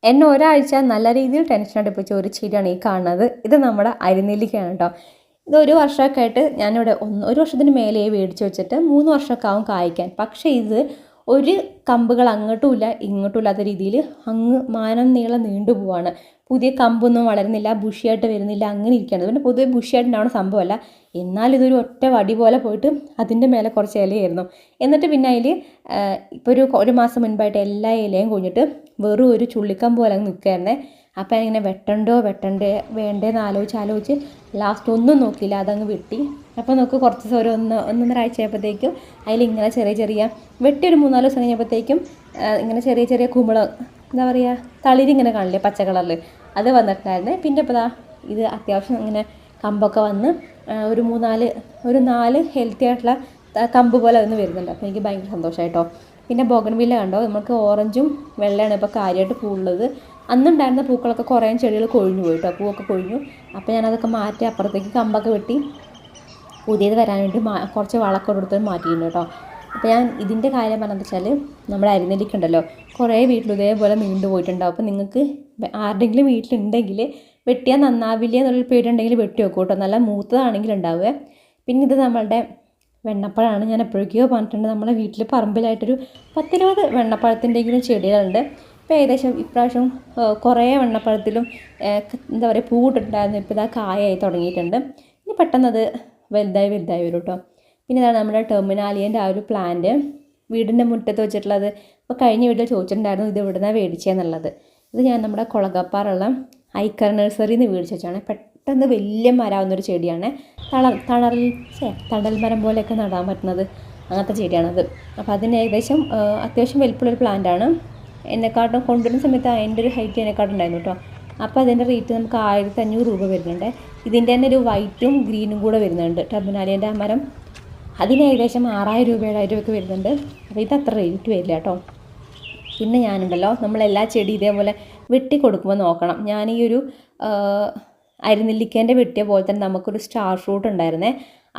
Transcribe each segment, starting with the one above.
എന്നെ ഒരാഴ്ച നല്ല രീതിയിൽ ടെൻഷൻ അടുപ്പിച്ച ഒരു ചെടിയാണ് ഈ കാണുന്നത്. ഇത് നമ്മുടെ അരിനെല്ലിക്കയാണ് കേട്ടോ. ഇത് ഒരു വർഷമൊക്കെ ആയിട്ട് ഞാനിവിടെ ഒരു വർഷത്തിന് മേലെ മേടിച്ച് വെച്ചിട്ട് 3 വർഷമൊക്കെ ആവും കായ്ക്കാൻ. പക്ഷേ ഇത് ഒരു കമ്പുകൾ അങ്ങോട്ടും ഇല്ല ഇങ്ങോട്ടും ഇല്ലാത്ത രീതിയിൽ അങ്ങ് മാനം നീളം നീണ്ടു പോവാണ്. പുതിയ കമ്പൊന്നും വളരുന്നില്ല, ബുഷിയായിട്ട് വരുന്നില്ല, അങ്ങനെ ഇരിക്കുകയാണ്. പിന്നെ പൊതുവെ ബുഷിയായിട്ടുണ്ടാവുന്ന സംഭവമല്ല, എന്നാൽ ഇതൊരു ഒറ്റ വടി പോലെ പോയിട്ട് അതിൻ്റെ മേലെ കുറച്ച് ഇലയായിരുന്നു. എന്നിട്ട് പിന്നെ അതിൽ ഇപ്പോൾ ഒരു മാസം മുൻപായിട്ട് എല്ലാ ഇലയും കൊഴിഞ്ഞിട്ട് വെറും ഒരു ചുള്ളിക്കമ്പ് പോലെ നിൽക്കുകയായിരുന്നേ. അപ്പോൾ ഞാനിങ്ങനെ വെട്ടണ്ടേ വേണ്ടേന്ന് ആലോചിച്ച് ലാസ്റ്റ് ഒന്നും നോക്കിയില്ല, അതങ്ങ് വെട്ടി. അപ്പോൾ നമുക്ക് കുറച്ച് ദിവസം ഒന്നൊന്നര ആഴ്ച ആയപ്പോഴത്തേക്കും അതിലിങ്ങനെ ചെറിയ വെട്ടി ഒരു 3-4 ദിവസം കഴിഞ്ഞപ്പോഴത്തേക്കും ഇങ്ങനെ ചെറിയ കുമ്പളം, എന്താ പറയുക, തളിരിങ്ങനെ കാണില്ലേ പച്ച കളറിൽ, അത് വന്നിട്ടുണ്ടായിരുന്നേ. പിന്നെ ഇപ്പോൾ ഇത് അത്യാവശ്യം ഇങ്ങനെ കമ്പൊക്കെ വന്ന് ഒരു 4 ഹെൽത്തി ആയിട്ടുള്ള കമ്പ് പോലെ അതൊന്ന് വരുന്നുണ്ട്. അപ്പോൾ എനിക്ക് ഭയങ്കര സന്തോഷമായിട്ടോ. പിന്നെ ബോഗൺവില്ല കണ്ടോ, നമുക്ക് ഓറഞ്ചും വെള്ളയാണ് ഇപ്പോൾ കാര്യമായിട്ട് പൂവുള്ളത്. അന്നുണ്ടായിരുന്ന പൂക്കളൊക്കെ കുറേ ചെടികൾ കൊഴിഞ്ഞു പോയിട്ടോ, പൂവൊക്കെ കൊഴിഞ്ഞു. അപ്പോൾ ഞാനതൊക്കെ മാറ്റി അപ്പുറത്തേക്ക് കമ്പൊക്കെ വെട്ടി പുതിയത് വരാൻ വേണ്ടി കുറച്ച് വളമൊക്കെ കൊടുത്ത് മാറ്റിയിട്ടുണ്ട് കേട്ടോ. അപ്പോൾ ഞാൻ ഇതിൻ്റെ കാര്യം പറഞ്ഞതെന്ന് വെച്ചാൽ നമ്മുടെ അരിനെല്ലിക്കുണ്ടല്ലോ, കുറേ വീട്ടിൽ ഇതേപോലെ നീണ്ടു പോയിട്ടുണ്ടാവും. അപ്പോൾ നിങ്ങൾക്ക് ആരുടെങ്കിലും വീട്ടിലുണ്ടെങ്കിൽ വെട്ടിയാൽ നന്നാവില്ല എന്നുള്ളൊരു പേടിയുണ്ടെങ്കിൽ വെട്ടി വെക്കും കേട്ടോ, നല്ല മൂത്തതാണെങ്കിൽ ഉണ്ടാവുക. പിന്നെ ഇത് നമ്മളുടെ വെണ്ണപ്പഴമാണ്. ഞാൻ എപ്പോഴേക്കോ പറഞ്ഞിട്ടുണ്ട്, നമ്മളെ വീട്ടിൽ പറമ്പിലായിട്ടൊരു 10-20 വെണ്ണപ്പഴത്തിൻ്റെങ്കിലും ചെടികളുണ്ട്. ഇപ്പോൾ ഏകദേശം ഇപ്രാവശ്യം കുറേ വെണ്ണപ്പഴത്തിലും എന്താ പറയുക പൂവിട്ടിട്ടുണ്ടായിരുന്നു. ഇപ്പോൾ ഇതാ കായായി തുടങ്ങിയിട്ടുണ്ട്. ഇനി പെട്ടെന്നത് വലുതായി വരും കേട്ടോ. പിന്നെ ഇതാണ് നമ്മുടെ ടെർമിനാലിയൻ്റെ ആ ഒരു പ്ലാന്റ് വീടിൻ്റെ മുറ്റത്ത് വെച്ചിട്ടുള്ളത്. അപ്പോൾ കഴിഞ്ഞ വീട്ടിൽ ചോദിച്ചിട്ടുണ്ടായിരുന്നു ഇത് എവിടുന്നാണ് മേടിച്ചതെന്നുള്ളത്. ഇത് ഞാൻ നമ്മുടെ കുളകപ്പാറുള്ള ഐക്കർ നഴ്സറിയിൽ നിന്ന് മേടിച്ച് വെച്ചാണ്. പെട്ടെന്ന് വലിയ മരമാവുന്നൊരു ചെടിയാണ്. തണൽ മരം പോലെയൊക്കെ നടാൻ പറ്റുന്നത് അങ്ങനത്തെ ചെടിയാണത്. അപ്പോൾ അതിന് ഏകദേശം അത്യാവശ്യം വലിപ്പമുള്ളൊരു പ്ലാന്റാണ്. എന്നെക്കാട്ടും കൊണ്ടുവരുന്ന സമയത്ത് അതിൻ്റെ ഒരു ഹൈറ്റ് എന്നെക്കാട്ടും ഉണ്ടായിരുന്നു കേട്ടോ. അപ്പോൾ അതിൻ്റെ റേറ്റ് നമുക്ക് 1500 രൂപ വരുന്നുണ്ട്. ഇതിൻ്റെ തന്നെ ഒരു വൈറ്റും ഗ്രീനും കൂടെ വരുന്നുണ്ട് ടെർമിനാലിയൻ്റെ ആ മരം. അതിന് ഏകദേശം 6000 രൂപ 7000 രൂപയൊക്കെ വരുന്നുണ്ട്. അപ്പോൾ ഇത് അത്ര റേറ്റ് വരില്ല കേട്ടോ. പിന്നെ ഞാനുണ്ടല്ലോ, നമ്മളെല്ലാ ചെടി ഇതേപോലെ വെട്ടി കൊടുക്കുമ്പോൾ നോക്കണം. ഞാൻ ഈ ഒരു അരിനെല്ലിക്കേൻ്റെ വെട്ടിയ പോലെ തന്നെ നമുക്കൊരു സ്റ്റാർ ഫ്രൂട്ട് ഉണ്ടായിരുന്നേ.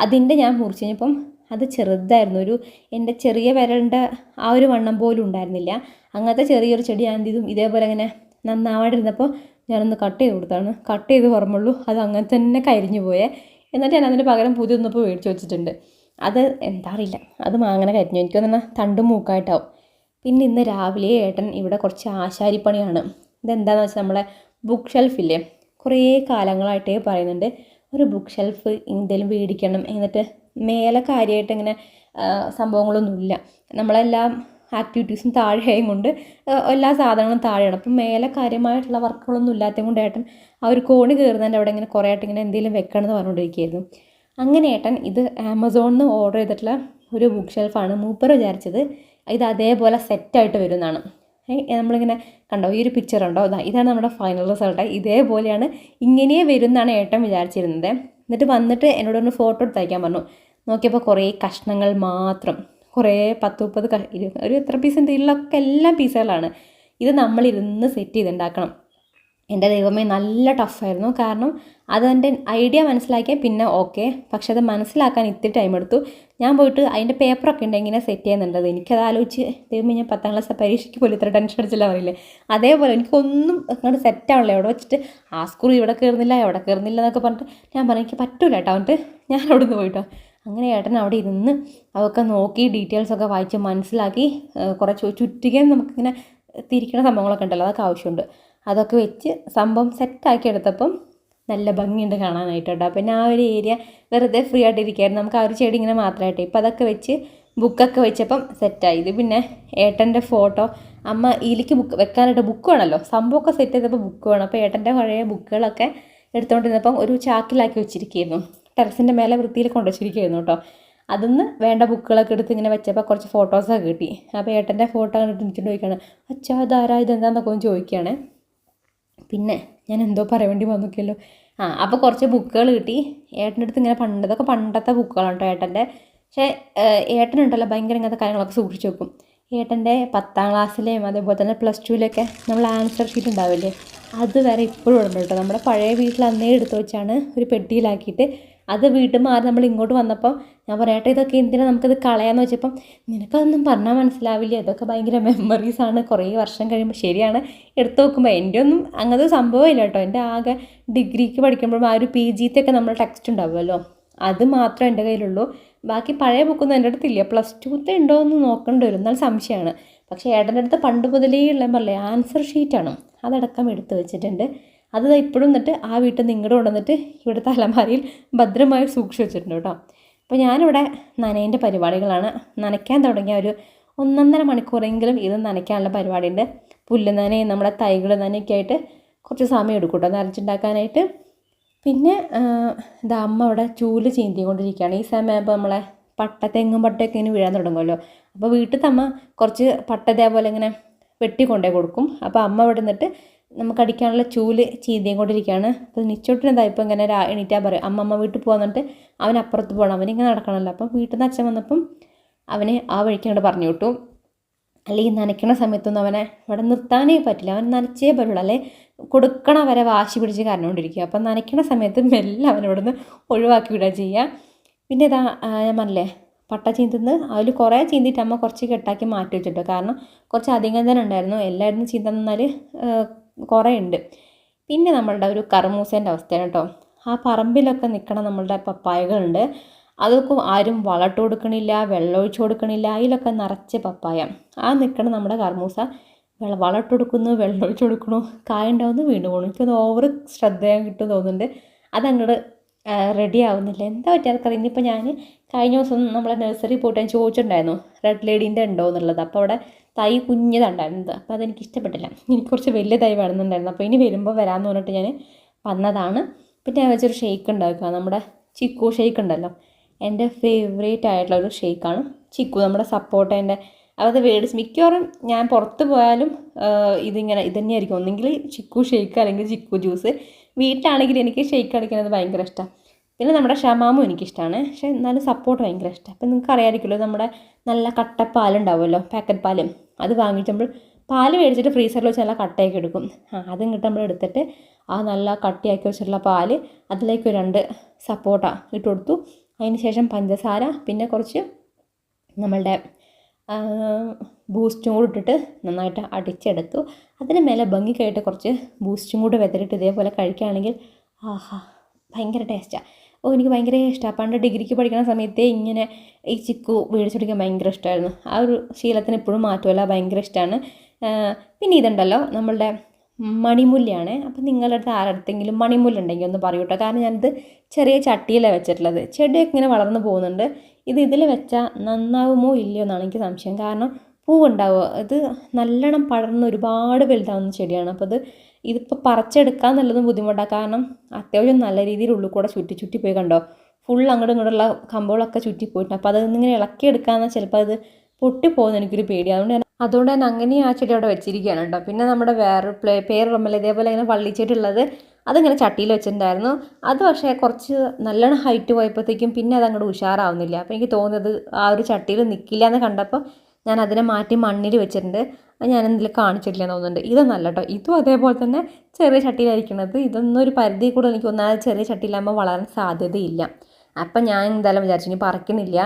അതിൻ്റെ ഞാൻ മുറിച്ച് കഴിഞ്ഞപ്പം അത് ചെറുതായിരുന്നു, എൻ്റെ ചെറിയ വിരലിൻ്റെ ആ ഒരു വണ്ണം പോലും ഉണ്ടായിരുന്നില്ല. അങ്ങനത്തെ ചെറിയൊരു ചെടി ഞാൻ എന്ത് ചെയ്തു, ഇതേപോലെ ഇങ്ങനെ നന്നാവാണ്ടിരുന്നപ്പോൾ ഞാനൊന്ന് കട്ട് ചെയ്ത് പുറമുള്ളൂ, അത് അങ്ങനെ തന്നെ കരിഞ്ഞു പോയേ. എന്നിട്ട് ഞാൻ അതിന് പകരം പുതിയൊന്നിപ്പോൾ മേടിച്ച് വെച്ചിട്ടുണ്ട്. അത് എന്താ അറിയില്ല, അത് മാങ്ങനെ കരിഞ്ഞു, എനിക്ക് തന്നെ തണ്ടും മൂക്കായിട്ടാവും. പിന്നെ ഇന്ന് രാവിലെ ഏട്ടൻ ഇവിടെ കുറച്ച് ആശാരിപ്പണിയാണ്. ഇതെന്താണെന്ന് വെച്ചാൽ നമ്മളെ ബുക്ക് ഷെൽഫില്ലേ, കുറേ കാലങ്ങളായിട്ടേ പറയുന്നുണ്ട് ഒരു ബുക്ക് ഷെൽഫ് എന്തെങ്കിലും മേടിക്കണം. എന്നിട്ട് മേലെ കാര്യമായിട്ട് ഇങ്ങനെ സംഭവങ്ങളൊന്നുമില്ല, നമ്മളെല്ലാം ആക്ടിവിറ്റീസും താഴെയും കൊണ്ട് എല്ലാ സാധനങ്ങളും താഴെയാണ്. അപ്പം മേലെ കാര്യമായിട്ടുള്ള വർക്കുകളൊന്നും ഇല്ലാത്തത് കൊണ്ട് ഏട്ടൻ ആ ഒരു കോണി കയറുന്നതിൻ്റെ അവിടെ ഇങ്ങനെ കുറേ ആയിട്ട് ഇങ്ങനെ എന്തെങ്കിലും വെക്കണം എന്ന് പറഞ്ഞുകൊണ്ടിരിക്കുകയായിരുന്നു. അങ്ങനെ ഏട്ടൻ ഇത് ആമസോണിൽ നിന്ന് ഓർഡർ ചെയ്തിട്ടുള്ള ഒരു ബുക്ക് ഷെൽഫാണ്. മൂപ്പർ വിചാരിച്ചത് ഇത് അതേപോലെ സെറ്റായിട്ട് വരുന്നതാണ്. നമ്മളിങ്ങനെ കണ്ടോ, ഈ ഒരു പിക്ചർ ഉണ്ടോ, ഇതാണ് നമ്മുടെ ഫൈനൽ റിസൾട്ട്. ഇതേപോലെയാണ്, ഇങ്ങനെ വരുമെന്നാണ് ഏട്ടൻ വിചാരിച്ചിരുന്നത്. എന്നിട്ട് വന്നിട്ട് എന്നോടൊന്ന് ഫോട്ടോ എടുത്ത് അയക്കാൻ പറഞ്ഞു. നോക്കിയപ്പോൾ കുറേ കഷ്ണങ്ങൾ മാത്രം, കുറേ 10-30 ഒരു എത്ര പീസിൻ്റെ ഇതിലൊക്കെ എല്ലാം പീസുകളാണ്. ഇത് നമ്മളിരുന്ന് സെറ്റ് ചെയ്തുണ്ടാക്കണം. എൻ്റെ ദൈവമേ, നല്ല ടഫായിരുന്നു. കാരണം അതെൻ്റെ ഐഡിയ മനസ്സിലാക്കിയാൽ പിന്നെ ഓക്കെ, പക്ഷെ അത് മനസ്സിലാക്കാൻ ഇത്തിരി ടൈം എടുത്തു. ഞാൻ പോയിട്ട് അതിൻ്റെ പേപ്പറൊക്കെ ഉണ്ട് എങ്ങനെ സെറ്റ് ചെയ്യുന്നുണ്ടത്, എനിക്കത് ആലോചിച്ച് ദൈവമേ, ഞാൻ 10ാം ക്ലാസ് പരീക്ഷയ്ക്ക് പോലും ഇത്ര ടെൻഷൻ അടിച്ചില്ല പറയില്ലേ, അതേപോലെ എനിക്കൊന്നും അങ്ങോട്ട് സെറ്റാണല്ലോ. എവിടെ വെച്ചിട്ട് ആ സ്ക്രൂ ഇവിടെ കയറുന്നില്ല എന്നൊക്കെ പറഞ്ഞിട്ട് ഞാൻ പറഞ്ഞു എനിക്ക് പറ്റൂല കേട്ടോ. എന്നിട്ട് ഞാൻ അവിടെ നിന്ന് പോയിട്ടോ. അങ്ങനെ ഏട്ടൻ അവിടെ ഇരുന്ന് അതൊക്കെ നോക്കി ഡീറ്റെയിൽസൊക്കെ വായിച്ച് മനസ്സിലാക്കി കുറച്ച് ചുറ്റികയും നമുക്കിങ്ങനെ തിരിക്കുന്ന സംഭവങ്ങളൊക്കെ ഉണ്ടല്ലോ, അതൊക്കെ ആവശ്യമുണ്ട്. അതൊക്കെ വെച്ച് സംഭവം സെറ്റാക്കി എടുത്തപ്പം നല്ല ഭംഗിയുണ്ട് കാണാനായിട്ട് കേട്ടോ. പിന്നെ ആ ഒരു ഏരിയ വെറുതെ ഫ്രീ ആയിട്ടിരിക്കുകയായിരുന്നു, നമുക്ക് ആ ഒരു ചെടി ഇങ്ങനെ മാത്രമായിട്ട്. ഇപ്പം അതൊക്കെ വെച്ച് ബുക്കൊക്കെ വെച്ചപ്പം സെറ്റായി. ഇത് പിന്നെ ഏട്ടൻ്റെ ഫോട്ടോ, അമ്മ ഇതിലേക്ക് ബുക്ക് വെക്കാനായിട്ട് ബുക്ക് വേണമല്ലോ, സംഭവമൊക്കെ സെറ്റ് ചെയ്തപ്പോൾ ബുക്ക് വേണം. അപ്പോൾ ഏട്ടൻ്റെ പഴയ ബുക്കുകളൊക്കെ എടുത്തുകൊണ്ടിരുന്നപ്പം ഒരു ചാക്കിലാക്കി വെച്ചിരിക്കുകയായിരുന്നു, ടെറസിൻ്റെ മേലെ വൃത്തിയിൽ കൊണ്ടുവച്ചിരിക്കുകയായിരുന്നു കേട്ടോ. അതിന്ന് വേണ്ട ബുക്കുകളൊക്കെ എടുത്ത് ഇങ്ങനെ വെച്ചപ്പോൾ കുറച്ച് ഫോട്ടോസൊക്കെ കിട്ടി. അപ്പോൾ ഏട്ടൻ്റെ ഫോട്ടോ കണ്ടിട്ട് എനിക്കിട്ട് ചോദിക്കുകയാണ്, അച്ഛാ അതാരാ ഇതെന്താണെന്നൊക്കെ ഒന്ന് ചോദിക്കുകയാണ്. പിന്നെ ഞാൻ എന്തോ പറയാൻ വേണ്ടി വന്നിക്കല്ലോ. അപ്പോൾ കുറച്ച് ബുക്കുകൾ കിട്ടി ഏട്ടൻ്റെ അടുത്ത്. ഇങ്ങനെ പണ്ടത്തെ ബുക്കുകളാണ് കേട്ടോ ഏട്ടൻ്റെ. പക്ഷേ ഏട്ടനുണ്ടല്ലോ ഭയങ്കര ഇങ്ങനത്തെ കാര്യങ്ങളൊക്കെ സൂക്ഷിച്ച് വെക്കും. ഏട്ടൻ്റെ 10ാം ക്ലാസ്സിലെയും അതേപോലെ തന്നെ +2-ലൊക്കെ നമ്മൾ ആൻസർ ഷീറ്റ് ഉണ്ടാവില്ലേ, അത് വരെ ഇപ്പോഴും ഉണ്ട് കേട്ടോ. നമ്മുടെ പഴയ വീട്ടിൽ അന്നേ എടുത്ത് വെച്ചാണ് ഒരു പെട്ടിയിലാക്കിയിട്ട് അത് വീട്ടിൽ മാറി നമ്മൾ ഇങ്ങോട്ട് വന്നപ്പോൾ ഞാൻ പറയട്ടെ ഇതൊക്കെ എന്തിനാണ് നമുക്കത് കളയാമെന്ന് വെച്ചപ്പം നിനക്കതൊന്നും പറഞ്ഞാൽ മനസ്സിലാവില്ല, ഇതൊക്കെ ഭയങ്കര മെമ്മറീസാണ്, കുറേ വർഷം കഴിയുമ്പോൾ ശരിയാണ് എടുത്തു നോക്കുമ്പോൾ എൻ്റെ ഒന്നും അങ്ങനത്തെ സംഭവമില്ല കേട്ടോ. എൻ്റെ ആകെ ഡിഗ്രിക്ക് പഠിക്കുമ്പോഴും ആ ഒരു PG-ത്തെ ഒക്കെ നമ്മൾ ടെക്സ്റ്റ് ഉണ്ടാവുമല്ലോ, അത് മാത്രമേ എൻ്റെ കയ്യിലുള്ളൂ. ബാക്കി പഴയ ബുക്കൊന്നും എൻ്റെ അടുത്തില്ല. +2ത്തെ ഉണ്ടോ എന്ന് നോക്കേണ്ടി വരും, എന്നാൽ സംശയമാണ്. പക്ഷേ ഏട്ടൻ്റെ അടുത്ത് പണ്ട് മുതലേ ഉള്ള പറയേ ആൻസർ ഷീറ്റാണ്, അതടക്കം എടുത്ത് വെച്ചിട്ടുണ്ട്. അത് ഇപ്പോഴും എന്നിട്ട് ആ വീട്ടിൽ നിന്ന് ഇങ്ങോട്ട് കൊണ്ടുവന്നിട്ട് ഇവിടുത്തെ അലമാരിയിൽ ഭദ്രമായി സൂക്ഷിച്ച് വെച്ചിട്ടുണ്ട് കേട്ടോ. അപ്പോൾ ഞാനിവിടെ നനേൻ്റെ പരിപാടികളാണ്. നനയ്ക്കാൻ തുടങ്ങിയ ഒരു 1.5 മണിക്കൂറെങ്കിലും ഇത് നനയ്ക്കാനുള്ള പരിപാടിയുണ്ട്. പുല്ല് നനയും നമ്മുടെ തൈകൾ നനയൊക്കെ ആയിട്ട് കുറച്ച് സമയം എടുക്കും കേട്ടോ നനച്ചുണ്ടാക്കാനായിട്ട്. പിന്നെ ഇത് അമ്മ അവിടെ ചൂല് ചീന്തിക്കൊണ്ടിരിക്കുകയാണ്. ഈ സമയമാകുമ്പോൾ നമ്മളെ തെങ്ങും പട്ടയൊക്കെ ഇങ്ങനെ വീഴാൻ തുടങ്ങുമല്ലോ. അപ്പോൾ വീട്ടിൽ അമ്മ കുറച്ച് പട്ട ഇതേപോലെ ഇങ്ങനെ വെട്ടിക്കൊണ്ടേ കൊടുക്കും. അപ്പോൾ അമ്മ ഇവിടെ നിന്നിട്ട് നമുക്ക് അടിക്കാനുള്ള ചൂല് ചീന്തിക്കൊണ്ടിരിക്കുകയാണ്. അപ്പോൾ നിച്ചോട്ടിനെന്താ ഇപ്പോൾ ഇങ്ങനെ എണീറ്റാൽ പറയും അമ്മ വീട്ടിൽ പോകാന്നിട്ട് അവൻ അപ്പുറത്ത് പോകണം, അവനിങ്ങനെ നടക്കണമല്ലോ. അപ്പം വീട്ടിൽ നിന്ന് അച്ഛൻ വന്നപ്പം അവനെ ആ വഴിക്ക് അങ്ങോട്ട് പറഞ്ഞു വിട്ടു. അല്ലെങ്കിൽ നനയ്ക്കണ സമയത്തൊന്നും അവനെ ഇവിടെ നിർത്താനേ പറ്റില്ല, അവൻ നനച്ചേ പറ്റുള്ളൂ, അല്ലെ കൊടുക്കണ വരെ വാശി പിടിച്ച് കരഞ്ഞുകൊണ്ടിരിക്കുക. അപ്പം നനയ്ക്കണ സമയത്ത് മെല്ലെ അവനിവിടെ നിന്ന് ഒഴിവാക്കി വിടുക ചെയ്യുക. പിന്നെ ഇതാ ഞാൻ പറഞ്ഞില്ലേ പട്ട ചീന്തുന്ന് അതിൽ കുറേ ചീന്തിയിട്ട് അമ്മ കുറച്ച് കെട്ടാക്കി മാറ്റി വെച്ചിട്ടോ, കാരണം കുറച്ച് അധികം തന്നെ ഉണ്ടായിരുന്നു. എല്ലാവരും ചീന്താൻ നിന്നാൽ കുറേ ഉണ്ട്. പിന്നെ നമ്മളുടെ ഒരു കർമൂസേൻ്റെ അവസ്ഥയാണ് കേട്ടോ. ആ പറമ്പിലൊക്കെ നിൽക്കണ നമ്മളുടെ പപ്പായകളുണ്ട്, അതൊക്കെ ആരും വളമിട്ട് കൊടുക്കണില്ല, വെള്ളമൊഴിച്ച് കൊടുക്കണില്ല. അതിലൊക്കെ നിറച്ച് പപ്പായ. ആ നിൽക്കണം നമ്മുടെ കർമൂസ വളമിട്ട് കൊടുക്കുന്നു, വെള്ളമൊഴിച്ച് കൊടുക്കണു, കായ ഉണ്ടാവുന്നു, വീണ്ടും പോകണം. എനിക്കൊന്ന് ഓവർ ശ്രദ്ധ കിട്ടും തോന്നുന്നുണ്ട്. അതങ്ങോട്ട് റെഡി ആവുന്നില്ല, എന്താ പറ്റിയാർക്കറിയാം. ഇനിയിപ്പോൾ ഞാൻ കഴിഞ്ഞ ദിവസം നമ്മളെ നഴ്സറി പോയിട്ട് ഞാൻ ചോദിച്ചിട്ടുണ്ടായിരുന്നു റെഡ് ലേഡീൻ്റെ ഉണ്ടോ എന്നുള്ളത്. അപ്പോൾ അവിടെ തൈ കുഞ്ഞതുണ്ടായിരുന്നത്, അപ്പോൾ അതെനിക്ക് ഇഷ്ടപ്പെട്ടില്ല, എനിക്ക് കുറച്ച് വലിയ തൈ വേണമെന്നുണ്ടായിരുന്നു. അപ്പോൾ ഇനി വരുമ്പോൾ വരാമെന്ന് പറഞ്ഞിട്ട് ഞാൻ വന്നതാണ്. പിന്നെ ഞാൻ വെച്ചൊരു ഷേക്ക് ഉണ്ടാക്കുക, നമ്മുടെ ചിക്കു ഷേക്ക് ഉണ്ടല്ലോ, എൻ്റെ ഫേവറേറ്റ് ആയിട്ടുള്ള ഒരു ഷേക്കാണ് ചിക്കു, നമ്മുടെ സപ്പോർട്ടേൻ്റെ. അത് മേടിച്ച് മിക്കവാറും ഞാൻ പുറത്ത് പോയാലും ഇത് തന്നെയായിരിക്കും, ഒന്നെങ്കിൽ ചിക്കു ഷേക്ക് അല്ലെങ്കിൽ ചിക്കു ജ്യൂസ്. വീട്ടിലാണെങ്കിൽ എനിക്ക് ഷേക്ക് അടിക്കുന്നത് ഭയങ്കര ഇഷ്ടമാണ്. പിന്നെ നമ്മുടെ ഷമാമും എനിക്കിഷ്ടമാണ്, പക്ഷേ എന്നാലും സപ്പോർട്ട് ഭയങ്കര ഇഷ്ടമാണ്. അപ്പം നിങ്ങൾക്ക് അറിയാമായിരിക്കുമല്ലോ നമ്മുടെ നല്ല കട്ടപ്പാലുണ്ടാവുമല്ലോ, പാക്കറ്റ് പാല്, അത് വാങ്ങിയിട്ട് നമ്മൾ പാല് മേടിച്ചിട്ട് ഫ്രീസറിൽ വെച്ച് നല്ല കട്ടയൊക്കെ എടുക്കും. അതിങ്ങോട്ട് നമ്മൾ എടുത്തിട്ട് ആ നല്ല കട്ടിയാക്കി വെച്ചിട്ടുള്ള പാല് അതിലേക്ക് 2 സപ്പോർട്ട ഇട്ട് കൊടുത്തു. അതിന് ശേഷം പഞ്ചസാര, പിന്നെ കുറച്ച് നമ്മളുടെ ബൂസ്റ്റും കൂടി ഇട്ടിട്ട് നന്നായിട്ട് അടിച്ചെടുത്തു. അതിന് മേലെ ഭംഗിക്കായിട്ട് കുറച്ച് ബൂസ്റ്റും കൂടി വെതറിയിട്ട് ഇതേപോലെ കഴിക്കുകയാണെങ്കിൽ ആഹാ ഭയങ്കര ടേസ്റ്റാണ്. എനിക്ക് ഭയങ്കര ഇഷ്ടമാണ്. പണ്ട് ഡിഗ്രിക്ക് പഠിക്കുന്ന സമയത്തേ ഇങ്ങനെ ഈ ചിക്കു മേടിച്ചെടുക്കാൻ ഭയങ്കര ഇഷ്ടമായിരുന്നു. ആ ഒരു ശീലത്തിന് ഇപ്പോഴും മാറ്റുമല്ല, ഭയങ്കര ഇഷ്ടമാണ്. പിന്നെ ഇതുണ്ടല്ലോ നമ്മളുടെ മണിമുല്ലയാണ്. അപ്പം നിങ്ങളുടെ അടുത്ത് ആരടുത്തെങ്കിലും മണിമുല്ലുണ്ടെങ്കിൽ ഒന്ന് പറയൂ കേട്ടോ, കാരണം ഞാനിത് ചെറിയ ചട്ടിയിലാണ് വെച്ചിട്ടുള്ളത്. ചെടിയൊക്കെ ഇങ്ങനെ വളർന്നു പോകുന്നുണ്ട്. ഇതിൽ വെച്ചാൽ നന്നാവുമോ ഇല്ലയോ എന്നാണ് എനിക്ക് സംശയം, കാരണം പൂവുണ്ടാവുക ഇത് നല്ലോണം പടർന്ന് ഒരുപാട് വലുതാവുന്ന ചെടിയാണ്. അപ്പോൾ ഇതിപ്പോൾ പറിച്ചെടുക്കാൻ നല്ലതും ബുദ്ധിമുട്ടാണ്, കാരണം അത്യാവശ്യം നല്ല രീതിയിൽ ഉള്ളിൽ കൂടെ ചുറ്റി പോയി കണ്ടോ, ഫുൾ അങ്ങോട്ടും ഇങ്ങോട്ടുള്ള കമ്പുകളൊക്കെ ചുറ്റിപ്പോയിട്ടുണ്ട്. അപ്പോൾ അതൊന്നിങ്ങനെ ഇളക്കിയെടുക്കാമെന്നാൽ ചിലപ്പോൾ അത് പൊട്ടിപ്പോകുന്ന എനിക്കൊരു പേടിയാണ്. അതുകൊണ്ട് തന്നെ അങ്ങനെയും ആ ചെടി അവിടെ വെച്ചിരിക്കുകയാണ് കേട്ടോ. പിന്നെ നമ്മുടെ വേറൊരു പേരുള്ളമല്ല ഇതേപോലെ ഇങ്ങനെ വള്ളിച്ചെടി ഉള്ളത്, അതിങ്ങനെ ചട്ടിയിൽ വെച്ചിട്ടുണ്ടായിരുന്നു. അത് പക്ഷേ കുറച്ച് നല്ലോണം ഹൈറ്റ് പോയപ്പോഴത്തേക്കും പിന്നെ അത് അങ്ങോട്ട് ഉഷാറാവുന്നില്ല. അപ്പോൾ എനിക്ക് തോന്നുന്നത് ആ ഒരു ചട്ടിയിൽ നിൽക്കില്ല എന്ന് കണ്ടപ്പോൾ ഞാൻ അതിനെ മാറ്റി മണ്ണിൽ വെച്ചിട്ടുണ്ട്. അത് ഞാൻ എന്തെങ്കിലും കാണിച്ചിട്ടില്ല എന്ന് തോന്നുന്നുണ്ട്. ഇതൊന്നല്ല കേട്ടോ, ഇതും അതേപോലെ തന്നെ ചെറിയ ചട്ടിയിലായിരിക്കണത്. ഇതൊന്നും ഒരു പരിധി കൂടെ എനിക്ക് ഒന്നാമത് ചെറിയ ചട്ടിയിലാകുമ്പോൾ വളരാൻ സാധ്യതയില്ല. അപ്പം ഞാൻ എന്തായാലും വിചാരിച്ചു ഇനി പറിക്കുന്നില്ല.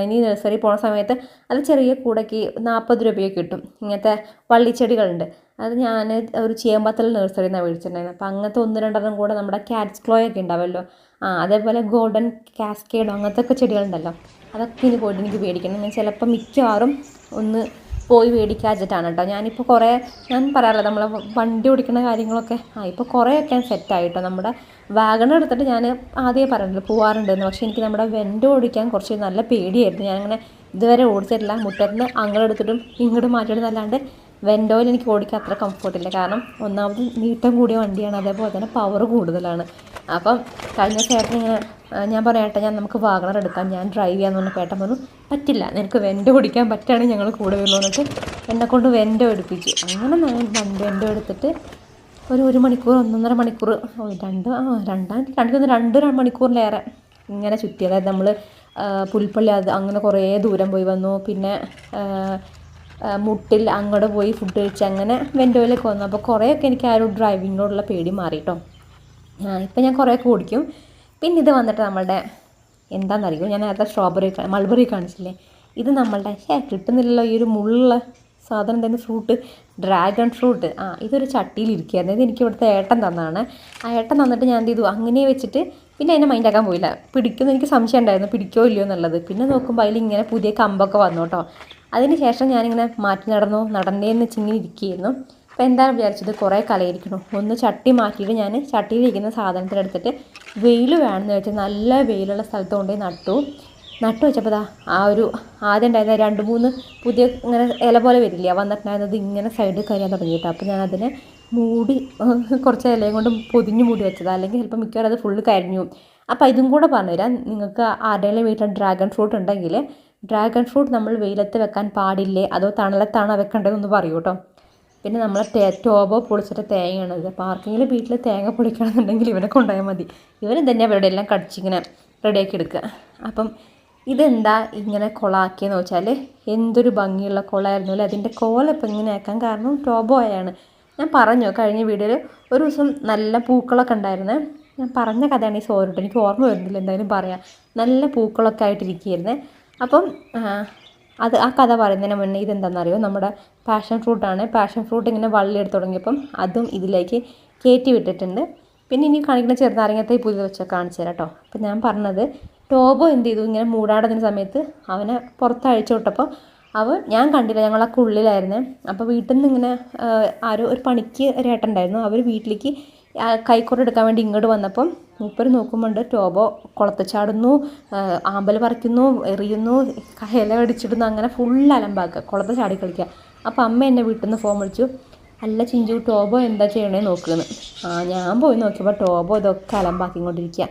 ഇനി നഴ്സറി പോകുന്ന സമയത്ത് അത് ചെറിയ കൂടയ്ക്ക് 40 രൂപയൊക്കെ കിട്ടും. ഇങ്ങനത്തെ വള്ളിച്ചെടികളുണ്ട്. അത് ഞാൻ ഒരു ചേമ്പത്തൽ നഴ്സറിയിൽ നിന്നാണ് മേടിച്ചിട്ടുണ്ടായിരുന്നു. അപ്പോൾ അങ്ങനത്തെ 1-2 കൂടെ നമ്മുടെ ക്യാറ്റ്സ് ക്ലോയൊക്കെ ഉണ്ടാവുമല്ലോ, അതേപോലെ ഗോൾഡൻ കാസ്കേഡോ അങ്ങനത്തെ ഒക്കെ ചെടികളുണ്ടല്ലോ, അതൊക്കെ ഇനി പോയിട്ട് എനിക്ക് മേടിക്കണം. ഞാൻ ചിലപ്പോൾ മിക്കവാറും ഒന്ന് പോയി മേടിക്കാച്ചിട്ടാണ് കേട്ടോ. ഞാനിപ്പോൾ കുറേ ഞാൻ പറയാറില്ല നമ്മളെ വണ്ടി ഓടിക്കുന്ന കാര്യങ്ങളൊക്കെ ഇപ്പോൾ കുറേയൊക്കെ സെറ്റായിട്ടോ. നമ്മുടെ വാഗണർ എടുത്തിട്ട് ഞാൻ ആദ്യമേ പറഞ്ഞില്ല പോവാറുണ്ടെന്ന്, പക്ഷേ എനിക്ക് നമ്മുടെ വെൻഡോ ഓടിക്കാൻ കുറച്ച് നല്ല പേടിയായിരുന്നു. ഞാനങ്ങനെ ഇതുവരെ ഓടിച്ചിട്ടില്ല. മുറ്റത്തുനിന്ന് അങ്ങോട്ട് എടുത്തിട്ടും ഇങ്ങോട്ട് മാറ്റിയിടുന്നല്ലാണ്ട് വെൻഡോയിൽ എനിക്ക് ഓടിക്കാൻ അത്ര കംഫർട്ടില്ല, കാരണം ഒന്നാമത് നീട്ടം കൂടിയ വണ്ടിയാണ്, അതേപോലെ തന്നെ പവർ കൂടുതലാണ്. അപ്പം കഴിഞ്ഞ ചേട്ടൻ ഇങ്ങനെ ഞാൻ പറയട്ടെ നമുക്ക് വാഗണർ എടുക്കാം, ഞാൻ ഡ്രൈവ് ചെയ്യാമെന്ന് പറഞ്ഞ പേട്ടൻ പറഞ്ഞു പറ്റില്ല, നിനക്ക് വെൻഡോ ഓടിക്കാൻ പറ്റുകയാണെങ്കിൽ ഞങ്ങൾ കൂടെ വരുള്ളൂ എന്നിട്ട് എന്നെക്കൊണ്ട് വെൻഡോ എടുപ്പിച്ചു. അങ്ങനെ ഞാൻ വെൻഡോ എടുത്തിട്ട് ഒരു 1 മണിക്കൂർ 1.5 മണിക്കൂർ 2 മണിക്കൂറിലേറെ ഇങ്ങനെ ചുറ്റി. അതായത് നമ്മൾ പുൽപ്പള്ളി അങ്ങനെ കുറേ ദൂരം പോയി വന്നു, പിന്നെ മുട്ടിൽ അങ്ങോട്ട് പോയി ഫുഡ് കഴിച്ച് അങ്ങനെ വെൻഡോയിലേക്ക് വന്നു. അപ്പോൾ കുറേയൊക്കെ എനിക്ക് ആ ഒരു ഡ്രൈവിങ്ങിനോടുള്ള പേടി മാറി കേട്ടോ. ഇപ്പം ഞാൻ കുറേയൊക്കെ ഓടിക്കും. പിന്നെ ഇത് വന്നിട്ട് നമ്മളുടെ എന്താണെന്നറിയോ, ഞാൻ നേരത്തെ മൾബറി കാണിച്ചില്ലേ, ഇത് നമ്മളുടെ കിട്ടുന്നില്ലല്ലോ ഈ ഒരു മുള്ളുള്ള സാധനം തന്നെ, ഫ്രൂട്ട്, ഡ്രാഗൺ ഫ്രൂട്ട്. ഇതൊരു ചട്ടിയിൽ ഇരിക്കുകയായിരുന്നു. ഇത് എനിക്ക് ഇവിടുത്തെ ഏട്ടൻ തന്നതാണ്. ആ ഏട്ടൻ തന്നിട്ട് ഞാൻ എന്ത് ചെയ്തു, അങ്ങനെ വെച്ചിട്ട് പിന്നെ അതിനെ മൈൻഡാക്കാൻ പോയില്ല. പിടിക്കുമെന്ന് എനിക്ക് സംശയം ഉണ്ടായിരുന്നു, പിടിക്കോ ഇല്ലയോ എന്നുള്ളത്. പിന്നെ നോക്കുമ്പോൾ അതിലിങ്ങനെ പുതിയ കമ്പൊക്കെ വന്നു കേട്ടോ. അതിന് ശേഷം ഞാനിങ്ങനെ മാറ്റി നടന്നേന്ന് വെച്ചിങ്ങനെ ഇരിക്കുകയായിരുന്നു. അപ്പോൾ എന്താണ് വിചാരിച്ചത്, കുറേ കലയിരിക്കണം, ഒന്ന് ചട്ടി മാറ്റിയിട്ട് ഞാൻ ചട്ടിയിലിരിക്കുന്ന സാധനത്തിനെടുത്തിട്ട് വെയിൽ വേണമെന്ന് വെച്ചാൽ നല്ല വെയിലുള്ള സ്ഥലത്ത് കൊണ്ടുപോയി നട്ടു വെച്ചപ്പോൾ ആ ഒരു ആദ്യം ഉണ്ടായിരുന്ന 2-3 പുതിയ ഇങ്ങനെ ഇല പോലെ വരില്ല വന്നിട്ടുണ്ടായിരുന്നത് ഇങ്ങനെ സൈഡിൽ കരിയാൻ തുടങ്ങിയിട്ട്. അപ്പോൾ ഞാനതിനെ മൂടി കുറച്ച് ഇലയും കൊണ്ട് പൊതിഞ്ഞ് മൂടി വെച്ചത്, അല്ലെങ്കിൽ ചിലപ്പോൾ മിക്കവാറും അത് ഫുള്ള് കരിഞ്ഞു. അപ്പോൾ ഇതും കൂടെ പറഞ്ഞുതരാം, നിങ്ങൾക്ക് ആരുടെയും വീട്ടിൽ ഡ്രാഗൺ ഫ്രൂട്ട് ഉണ്ടെങ്കിൽ ഡ്രാഗൺ ഫ്രൂട്ട് നമ്മൾ വെയിലത്ത് വെക്കാൻ പാടില്ലേ, അതോ തണലത്താണോ വെക്കേണ്ടതെന്ന് പറയൂ കേട്ടോ. പിന്നെ നമ്മൾ ടോബോ പൊളിച്ചിട്ട് തേങ്ങയാണത്. അപ്പോൾ ആർക്കെങ്കിലും വീട്ടിൽ തേങ്ങ പൊളിക്കണമെന്നുണ്ടെങ്കിൽ ഇവനെ കൊണ്ടുപോയാൽ മതി. ഇവനും തന്നെ അവരുടെ എല്ലാം കടിച്ചിങ്ങനെ റെഡിയാക്കി എടുക്കുക. അപ്പം ഇതെന്താ ഇങ്ങനെ കൊളാക്കിയെന്ന് വെച്ചാൽ എന്തൊരു ഭംഗിയുള്ള കുളമായിരുന്നു അല്ലേ. അതിൻ്റെ കോലപ്പം ഇങ്ങനെ ആക്കാൻ കാരണം ടോബോ ആയാണ്. ഞാൻ പറഞ്ഞു കഴിഞ്ഞ വീഡിയോയിൽ ഒരു ദിവസം നല്ല പൂക്കളൊക്കെ ഉണ്ടായിരുന്നേ. ഞാൻ പറഞ്ഞ കഥയാണ് ഈ സോറിട്ട്, എനിക്ക് ഓർമ്മ വരുന്നില്ല, എന്തായാലും പറയാം. നല്ല പൂക്കളൊക്കെ ആയിട്ടിരിക്കുകയായിരുന്നേ. അപ്പം ആ കഥ പറയുന്നതിന് മുന്നേ ഇതെന്താണെന്നറിയോ, നമ്മുടെ പാഷൻ ഫ്രൂട്ടാണ്. പാഷൻ ഫ്രൂട്ട് ഇങ്ങനെ വള്ളിയെടുത്ത് തുടങ്ങിയപ്പം അതും ഇതിലേക്ക് കയറ്റി വിട്ടിട്ടുണ്ട്. പിന്നെ ഇനി കാണിക്കുന്ന ചെറുനാരങ്ങത്തെ പുതിയ വെച്ചാൽ കാണിച്ചു തരാം കേട്ടോ. അപ്പം ഞാൻ പറഞ്ഞത് ടോബോ എന്ത് ചെയ്തു, ഇങ്ങനെ മൂടാടുന്ന സമയത്ത് അവനെ പുറത്ത് അഴിച്ചു വിട്ടപ്പോൾ ഞാൻ കണ്ടില്ല, ഞങ്ങളൊക്കെ ഉള്ളിലായിരുന്നേ. അപ്പോൾ വീട്ടിൽ നിന്ന് ഇങ്ങനെ ആരോ ഒരു പണിക്ക് ഒരു ഏട്ടനുണ്ടായിരുന്നു, അവർ വീട്ടിലേക്ക് കൈക്കോട്ട് എടുക്കാൻ വേണ്ടി ഇങ്ങോട്ട് വന്നപ്പം മൂപ്പർ നോക്കുമ്പോണ്ട് ടോബോ കുളത്ത് ചാടുന്നു, ആമ്പൽ പറിക്കുന്നു, എറിയുന്നു, ഇല കടിച്ചിടുന്നു, അങ്ങനെ ഫുൾ അലമ്പാക്കുക, കുളത്ത് ചാടി കളിക്കുക. അപ്പോൾ അമ്മ എന്നെ വീട്ടിൽ നിന്ന് ഫോൺ വിളിച്ചു, അല്ല ചിഞ്ചു ടോബോ എന്താ ചെയ്യണേ നോക്കുന്നു. ഞാൻ പോയി നോക്കിയപ്പോൾ ടോബോ ഇതൊക്കെ അലമ്പാക്കിക്കൊണ്ടിരിക്കുക.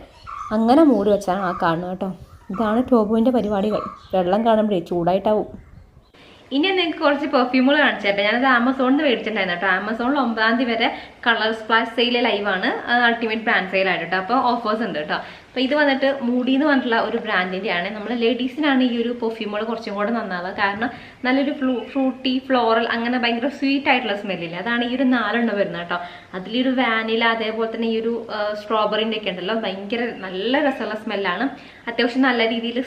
അങ്ങനെ മൂടി വെച്ചാണ് ആ കാണുന്നത് കേട്ടോ. ഇതാണ് ടോബോൻ്റെ പരിപാടികൾ. വെള്ളം കാണുമ്പോഴേ ചൂടായിട്ടാവും. ഇനി നിങ്ങൾക്ക് കുറച്ച് പെർഫ്യൂമുകൾ കാണിച്ചേട്ടെ. ഞാനത് ആമസോണിൽ നിന്ന് മേടിച്ചിട്ടുണ്ടായിരുന്നു കേട്ടോ. ആമസോണിൽ 9-ാം തീയതി വരെ കളർ സ്പ്ലാഷ് സെയിൽ ലൈവാണ്, അൾട്ടിമേറ്റ് ബ്രാൻഡ് സെയിലായിട്ട് കേട്ടോ. അപ്പോൾ ഓഫേഴ്സ് ഉണ്ട് കേട്ടോ. അപ്പോൾ ഇത് വന്നിട്ട് മൂടി എന്ന് പറഞ്ഞിട്ടുള്ള ഒരു ബ്രാൻഡിൻ്റെയാണ്. നമ്മൾ ലേഡീസിനാണ് ഈ ഒരു പെർഫ്യൂമുകൾ കുറച്ചും കൂടെ നന്നാവുക. കാരണം നല്ലൊരു ഫ്രൂട്ടി, ഫ്ലോറൽ, അങ്ങനെ ഭയങ്കര സ്വീറ്റ് ആയിട്ടുള്ള സ്മെല്ലില്ല. അതാണ് ഈ ഒരു 4 വരുന്നത് കേട്ടോ. അതിലൊരു വാനില, അതേപോലെ തന്നെ ഈ ഒരു സ്ട്രോബെറിൻ്റെ ഒക്കെ ഉണ്ടല്ലോ, ഭയങ്കര നല്ല രസമുള്ള സ്മെല്ലാണ്. അത്യാവശ്യം നല്ല രീതിയിൽ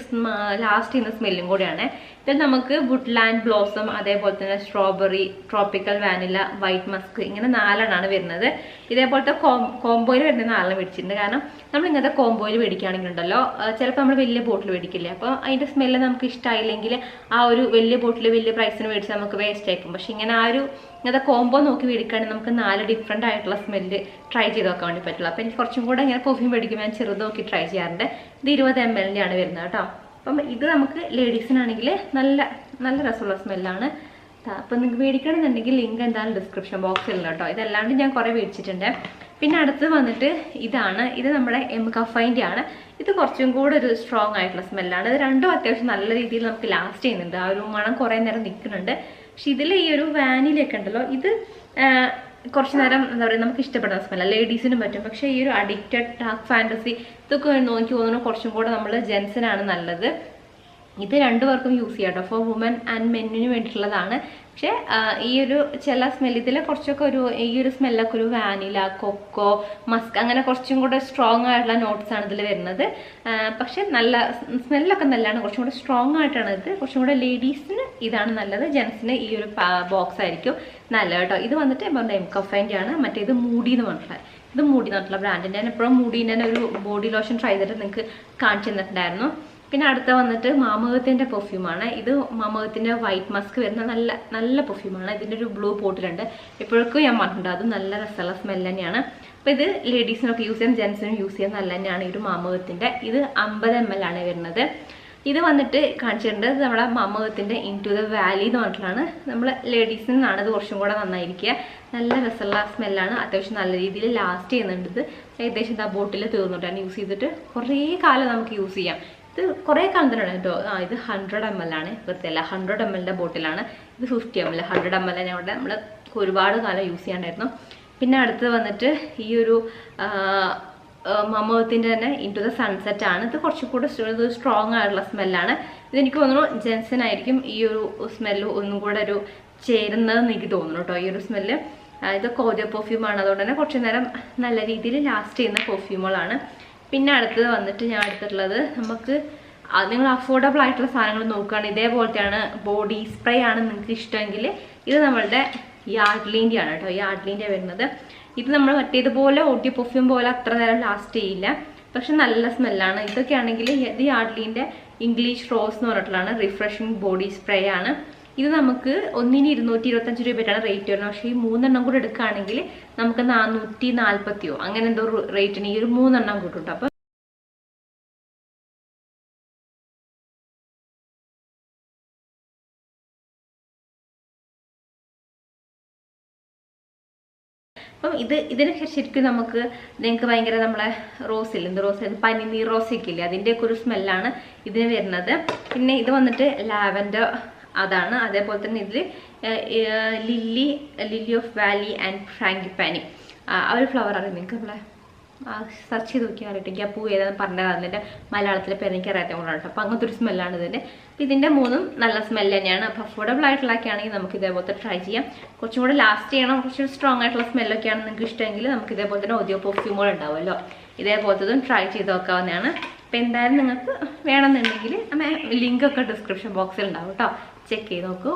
ലാസ്റ്റ് ചെയ്യുന്ന സ്മെല്ലും കൂടെയാണ്. ഇതിൽ നമുക്ക് വുഡ്ലാൻഡ് ബ്ലോസം, അതേപോലെ തന്നെ strawberry, tropical vanilla, white Musk, ഇങ്ങനെ 4 വരുന്നത്. ഇതേപോലത്തെ കോംബോയിൽ വരുന്ന 4 മേടിച്ചിട്ടുണ്ട്. കാരണം നമ്മൾ ഇങ്ങനത്തെ കോംബോയിൽ മേടിക്കുകയാണെങ്കിലുണ്ടല്ലോ, ചിലപ്പോൾ നമ്മൾ വലിയ ബോട്ടിൽ മേടിക്കില്ലേ, അപ്പോൾ അതിൻ്റെ സ്മെല്ല് നമുക്ക് ഇഷ്ടമായില്ലെങ്കിൽ ആ ഒരു വലിയ ബോട്ടിൽ വലിയ പ്രൈസിന് മേടിച്ചാൽ നമുക്ക് വേസ്റ്റ് ആയിക്കും. പക്ഷെ ഇങ്ങനെ ഇങ്ങനത്തെ കോംബോ നോക്കി മേടിക്കുകയാണെങ്കിൽ നമുക്ക് 4 ഡിഫറെൻ്റ് ആയിട്ടുള്ള സ്മെല്ല് ട്രൈ ചെയ്ത് നോക്കാൻ വേണ്ടി പറ്റുള്ളൂ. അപ്പോൾ എനിക്ക് കുറച്ചും കൂടെ ഇങ്ങനെ പെർഫ്യൂം മേടിക്കുമ്പോൾ ഞാൻ ചെറുത് നോക്കി ട്രൈ ചെയ്യാറുണ്ട്. ഇത് 20 ml ആണ് വരുന്നത് കേട്ടോ. അപ്പം ഇത് നമുക്ക് ലേഡീസിനാണെങ്കിൽ നല്ല നല്ല രസമുള്ള സ്മെല്ലാണ്. അപ്പം നിങ്ങൾക്ക് മേടിക്കണമെന്നുണ്ടെങ്കിൽ ലിങ്ക് എന്തായാലും ഡിസ്ക്രിപ്ഷൻ ബോക്സിൽ കേട്ടോ. ഇതല്ലാണ്ട് ഞാൻ കുറേ മേടിച്ചിട്ടുണ്ട്. പിന്നെ അടുത്ത് വന്നിട്ട് ഇതാണ്. ഇത് നമ്മുടെ എംകഫൈൻ്റെ ആണ്. ഇത് കുറച്ചും കൂടെ ഒരു സ്ട്രോങ് ആയിട്ടുള്ള സ്മെല്ലാണ്. ഇത് രണ്ടും അത്യാവശ്യം നല്ല രീതിയിൽ നമുക്ക് ലാസ്റ്റ് ചെയ്യുന്നുണ്ട്. ആ ഒരു മണം കുറേ നേരം നിൽക്കുന്നുണ്ട്. പക്ഷെ ഇതിൽ ഈ ഒരു വാനിലയൊക്കെ ഉണ്ടല്ലോ, ഇത് കുറച്ച് നേരം എന്താ പറയുക, നമുക്ക് ഇഷ്ടപ്പെടുന്ന സ്മെല്ല, ലേഡീസിനും പറ്റും. പക്ഷേ ഈ ഒരു അഡിക്റ്റഡ്, ഡാർക്ക് ഫാൻറ്റസി, ഇതൊക്കെ നോക്കി തോന്നുന്നു കുറച്ചും കൂടെ നമ്മൾ ജെൻസിനാണ് നല്ലത്. ഇത് 2 പേർക്കും യൂസ് ചെയ്യാം കേട്ടോ. ഫോർ വുമൻ ആൻഡ് മെന്നിന് വേണ്ടിയിട്ടുള്ളതാണ്. പക്ഷേ ഈ ഒരു ചില സ്മെല്ല് ഇതിൽ കുറച്ചൊക്കെ ഈ ഒരു സ്മെല്ലൊക്കെ ഒരു വാനില, കൊക്കോ, മസ്ക്, അങ്ങനെ കുറച്ചും കൂടെ സ്ട്രോങ് ആയിട്ടുള്ള നോട്ട്സാണ് ഇതിൽ വരുന്നത്. പക്ഷെ നല്ല സ്മെല്ലൊക്കെ നല്ലതാണ്. കുറച്ചും കൂടെ സ്ട്രോങ് ആയിട്ടാണ് ഇത്. കുറച്ചും കൂടെ ലേഡീസിന് ഇതാണ് നല്ലത്, ജെൻസിന് ഈ ഒരു ബോക്സ് ആയിരിക്കും നല്ലത് കേട്ടോ. ഇത് വന്നിട്ട് എംകഫൈൻ്റെ ആണ്. മറ്റേത് മൂടി എന്ന് പറഞ്ഞിട്ടുള്ള, ഇത് മൂടി എന്ന് പറഞ്ഞിട്ടുള്ള ബ്രാൻഡിൻ്റെ. ഞാൻ എപ്പോഴും മൂടീൻ്റെ തന്നെ ഒരു ബോഡി ലോഷൻ ട്രൈ ചെയ്തിട്ട് നിങ്ങൾക്ക് കാണിച്ചു തന്നിട്ടുണ്ടായിരുന്നു. പിന്നെ അടുത്ത വന്നിട്ട് മാമഹത്തിൻ്റെ പെർഫ്യൂമാണ്. ഇത് മാമഹത്തിൻ്റെ വൈറ്റ് മസ്ക് വരുന്ന നല്ല നല്ല പെർഫ്യൂമാണ്. ഇതിൻ്റെ ഒരു ബ്ലൂ ബോട്ടിലുണ്ട്. എപ്പോഴേക്കും ഞാൻ പറഞ്ഞിട്ടുണ്ട്, അത് നല്ല രസമുള്ള സ്മെൽ തന്നെയാണ്. അപ്പോൾ ഇത് ലേഡീസിനൊക്കെ യൂസ് ചെയ്യാം, ജെൻസിനും യൂസ് ചെയ്യാൻ നല്ല തന്നെയാണ് ഈ ഒരു മാമഹത്തിൻ്റെ. ഇത് 50 ml ആണ് വരുന്നത്. ഇത് വന്നിട്ട് കാണിച്ചിട്ടുണ്ട്, ഇത് നമ്മുടെ മാമഹത്തിൻ്റെ ഇൻടു ദ വാലി എന്ന് പറഞ്ഞിട്ടാണ്. നമ്മൾ ലേഡീസിൽ നിന്നാണ് ഇത് കുറച്ചും കൂടെ നന്നായിരിക്കുക. നല്ല രസമുള്ള സ്മെല്ലാണ്. അത്യാവശ്യം നല്ല രീതിയിൽ ലാസ്റ്റ് ചെയ്യുന്നുണ്ട്. ഇത് ഏകദേശം ഇതാ ബോട്ടിൽ തീർന്നിട്ടാണ് യൂസ് ചെയ്തിട്ട് കുറേ കാലം നമുക്ക് യൂസ് ചെയ്യാം. ഇത് കുറേ കാലം തന്നെയാണ് കേട്ടോ. ഇത് 100 ml ആണ്, വൃത്തിയല്ല 100 ml ബോട്ടിലാണ്. ഇത് 50 ml. 100 ml ഞങ്ങളുടെ നമ്മൾ ഒരുപാട് കാലം യൂസ് ചെയ്യാണ്ടായിരുന്നു. പിന്നെ അടുത്ത് വന്നിട്ട് ഈ ഒരു മമത്തിൻ്റെ തന്നെ ഇൻടു ദ സൺസെറ്റ് ആണ്. ഇത് കുറച്ചും കൂടെ സ്ട്രോങ് ആയിട്ടുള്ള സ്മെല്ലാണ്. ഇതെനിക്ക് തോന്നുന്നു ജെൻസിനായിരിക്കും ഈ ഒരു സ്മെല്ല് ഒന്നും കൂടെ ഒരു ചേരുന്നതെന്ന് എനിക്ക് തോന്നുന്നു കേട്ടോ, ഈ ഒരു സ്മെല്ല്. ഇത് കോജ പെർഫ്യൂമാണ്. അതുകൊണ്ട് തന്നെ കുറച്ച് നേരം നല്ല രീതിയിൽ ലാസ്റ്റ് ചെയ്യുന്ന പെർഫ്യൂമുകളാണ്. പിന്നെ അടുത്തത് വന്നിട്ട് ഞാൻ എടുത്തിട്ടുള്ളത് നമുക്ക് നിങ്ങൾ അഫോർഡബിൾ ആയിട്ടുള്ള സാധനങ്ങൾ നോക്കുകയാണ്. ഇതേപോലത്തെയാണ് ബോഡി സ്പ്രേ ആണ് നിങ്ങൾക്ക് ഇഷ്ടമെങ്കിൽ ഇത് നമ്മളുടെ യാർഡ്ലിൻ്റെ ആണ് കേട്ടോ. യാർഡ്ലിൻ്റെ വരുന്നത്. ഇത് നമ്മൾ മറ്റേതുപോലെ ഓട്ടി പെർഫ്യൂം പോലെ അത്ര നേരം ലാസ്റ്റ് ചെയ്യില്ല, പക്ഷെ നല്ല സ്മെല്ലാണ്. ഇതൊക്കെ ആണെങ്കിൽ ഇത് യാർഡ്ലിൻ്റെ ഇംഗ്ലീഷ് റോസ് എന്ന് പറഞ്ഞിട്ടുള്ളതാണ്. റിഫ്രഷിങ് ബോഡി സ്പ്രേ ആണ്. ഇത് നമുക്ക് ഒന്നിന് 225 രൂപയായിട്ടാണ് റേറ്റ് വരുന്നത്. പക്ഷേ ഈ 3 എണ്ണം കൂടെ എടുക്കുകയാണെങ്കിൽ നമുക്ക് 440 അങ്ങനെ എന്തോ റേറ്റിന് ഈ ഒരു 3 എണ്ണം കൂട്ടും കേട്ടോ. അപ്പം ഇതിന് ശരിക്കും നിങ്ങൾക്ക് ഭയങ്കര നമ്മളെ റോസില്ല, എന്ത് റോസ്, പനിനീർ റോസൊക്കെ ഇല്ലേ, അതിൻ്റെയൊക്കെ ഒരു സ്മെല്ലാണ് ഇതിന് വരുന്നത്. പിന്നെ ഇത് വന്നിട്ട് ലാവൻഡർ അതാണ്. അതേപോലെ തന്നെ ഇതിൽ lily of Valley and frangipani ആ ഒരു ഫ്ലവർ അറിയാം നിങ്ങൾക്ക്. നമ്മളെ സെർച്ച് ചെയ്ത് നോക്കിയാൽ അറിയാം. എനിക്ക് ആ പൂ ഏതാണെന്ന് പറഞ്ഞത് അതിൻ്റെ മലയാളത്തിലെ പേര് എനിക്ക് അറിയാത്ത കൊണ്ടാണ്. അപ്പോൾ അങ്ങനത്തെ ഒരു സ്മെല്ലാണ് ഇതിൻ്റെ. ഇതിൻ്റെ 3ഉം നല്ല സ്മെല്ല് തന്നെയാണ്. അപ്പോൾ അഫോർഡബിൾ ആയിട്ടുള്ളതൊക്കെ ആണെങ്കിൽ നമുക്ക് ഇതേപോലത്തെ ട്രൈ ചെയ്യാം. കുറച്ചും കൂടെ ലാസ്റ്റ് ചെയ്യണം, കുറച്ചും സ്ട്രോങ് ആയിട്ടുള്ള സ്മെല്ലൊക്കെയാണ് നിങ്ങൾക്ക് ഇഷ്ടമെങ്കിൽ നമുക്ക് ഇതേപോലെ തന്നെ ഓഡിയോ പെർഫ്യൂമുകൾ ഉണ്ടാവുമല്ലോ, ഇതേപോലത്തതും ട്രൈ ചെയ്ത് നോക്കാവുന്നതാണ്. അപ്പോൾ എന്തായാലും നിങ്ങൾക്ക് വേണമെന്നുണ്ടെങ്കിൽ ലിങ്കൊക്കെ ഡിസ്ക്രിപ്ഷൻ ബോക്സിൽ ഉണ്ടാവും കേട്ടോ, ചെക്ക് ചെയ്ത് നോക്കൂ.